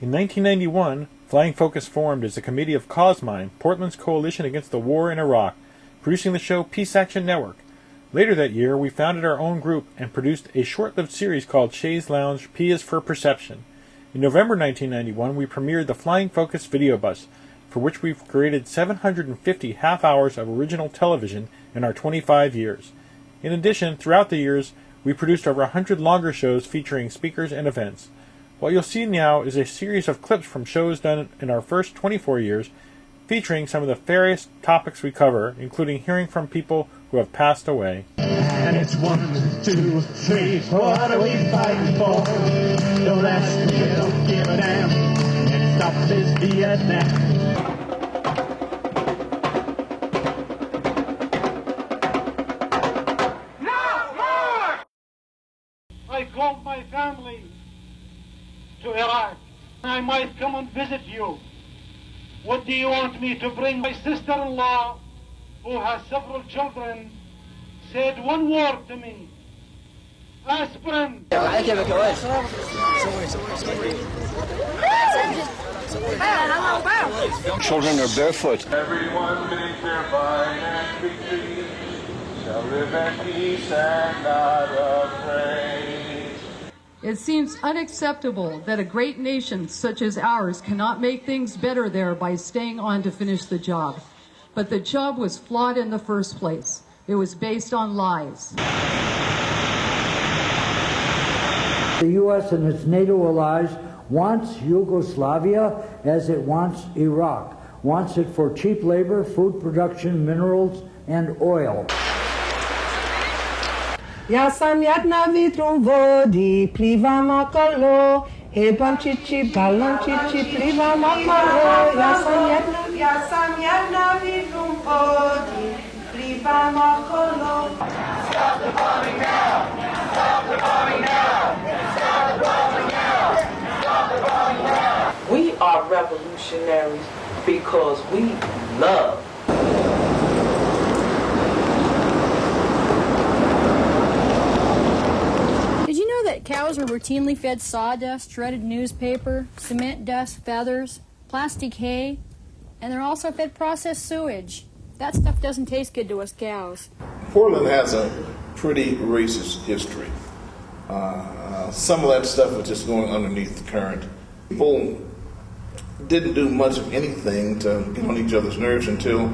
In 1991, Flying Focus formed as a committee of CauseMine, Portland's coalition against the war in Iraq, producing the show Peace Action Network. Later that year, we founded our own group and produced a short-lived series called Shay's Lounge, P is for Perception. In November 1991, we premiered the Flying Focus Video Bus, for which we've created 750 half-hours of original television in our 25 years. In addition, throughout the years, we produced over 100 longer shows featuring speakers and events. What you'll see now is a series of clips from shows done in our first 24 years, featuring some of the various topics we cover, including hearing from people who have passed away. And it's 1, 2, 3, what are we fighting for? Don't ask me, don't give a damn. It stops this Vietnam. I called my family to Iraq. I might come and visit you. What do you want me to bring? My sister-in-law, who has several children, said one word to me. Aspirin. Children are barefoot. Everyone make their vine and big trees shall live at peace and not afraid. It seems unacceptable that a great nation such as ours cannot make things better there by staying on to finish the job. But the job was flawed in the first place. It was based on lies. The U.S. and its NATO allies wants Yugoslavia as it wants Iraq, wants it for cheap labor, food production, minerals, and oil. Ja sam jedna vitrum vodi, plivam okolo, hebam čiči, balon čiči, plivam okolo. Ja sam jedna vitrum vodi, plivam okolo. Stop the bombing now! Stop the bombing now! Stop the bombing now! Stop the bombing now! We are revolutionaries because we love. Did you know that cows are routinely fed sawdust, shredded newspaper, cement dust, feathers, plastic hay, and they're also fed processed sewage? That stuff doesn't taste good to us cows. Portland has a pretty racist history. Some of that stuff was just going underneath the current. People didn't do much of anything to get on each other's nerves until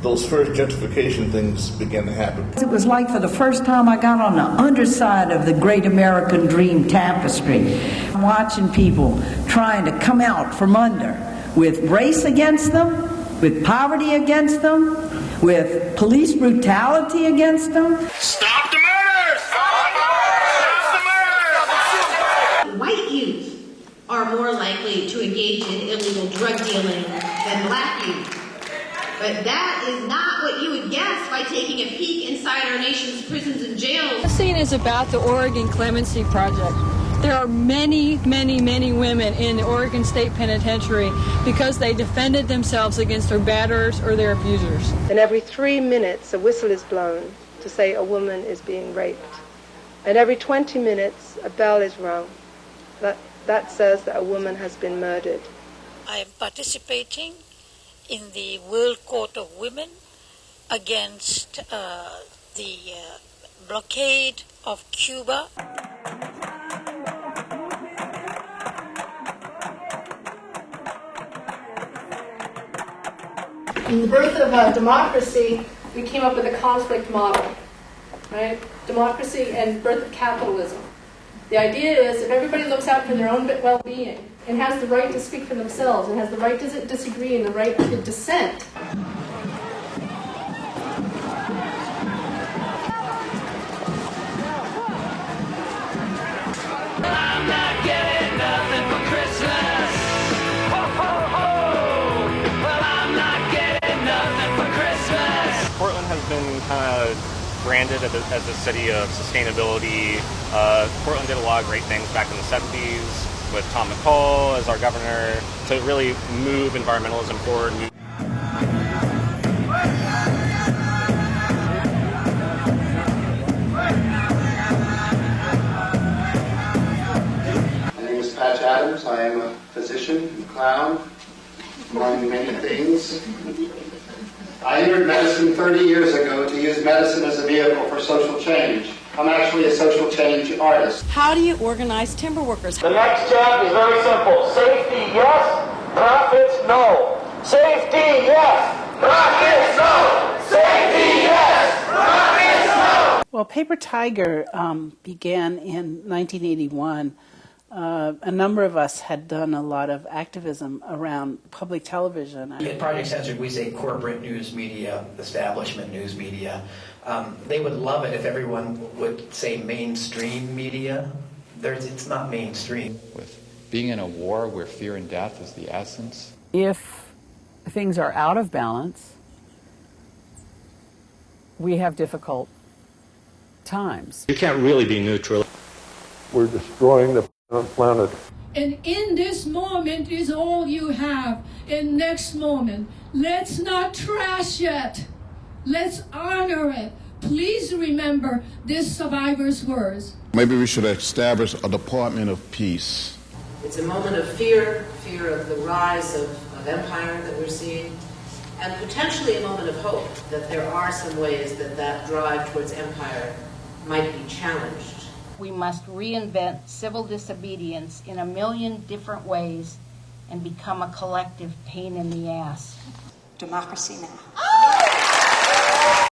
those first gentrification things began to happen. It was like for the first time I got on the underside of the great American dream tapestry, watching people trying to come out from under with race against them, with poverty against them, with police brutality against them. Stop the murders! Stop the murders! Stop the murders! White youth are more likely to engage in illegal drug dealing than black youth. But that is not what you would guess by taking a peek inside our nation's prisons and jails. This scene is about the Oregon Clemency Project. There are many, many, many women in the Oregon State Penitentiary because they defended themselves against their batterers or their abusers. And every 3 minutes, a whistle is blown to say a woman is being raped. And every 20 minutes, a bell is rung. That says that a woman has been murdered. I am participating in the World Court of Women against the blockade of Cuba. In the birth of democracy, we came up with a conflict model, right? Democracy and birth of capitalism. The idea is if everybody looks out for their own well-being and has the right to speak for themselves and has the right to disagree and the right to dissent. I'm not getting nothing for Christmas. Ho, ho, ho. Well, I'm not getting nothing for Christmas. Portland has been kind of branded as a city of sustainability. Portland did a lot of great things back in the 70s with Tom McCall as our governor to really move environmentalism forward. My name is Patch Adams. Adams. I am a physician and clown, among many things. I entered medicine 30 years ago to use medicine as a vehicle for social change. I'm actually a social change artist. How do you organize timber workers? The next step is very simple. Safety, yes. Profits, no. Safety, yes. Profits, no. Safety, yes. Profits, no. Well, Paper Tiger began in 1981. A number of us had done a lot of activism around public television. At Project Censored, we say corporate news media, establishment news media. They would love it if everyone would say mainstream media. It's not mainstream. With being in a war where fear and death is the essence. If things are out of balance, we have difficult times. You can't really be neutral. We're destroying the planet. And in this moment is all you have. In next moment, let's not trash it. Let's honor it. Please remember this survivor's words. Maybe we should establish a Department of Peace. It's a moment of fear of the rise of empire that we're seeing, and potentially a moment of hope that there are some ways that drive towards empire might be challenged. We must reinvent civil disobedience in a million different ways and become a collective pain in the ass. Democracy now.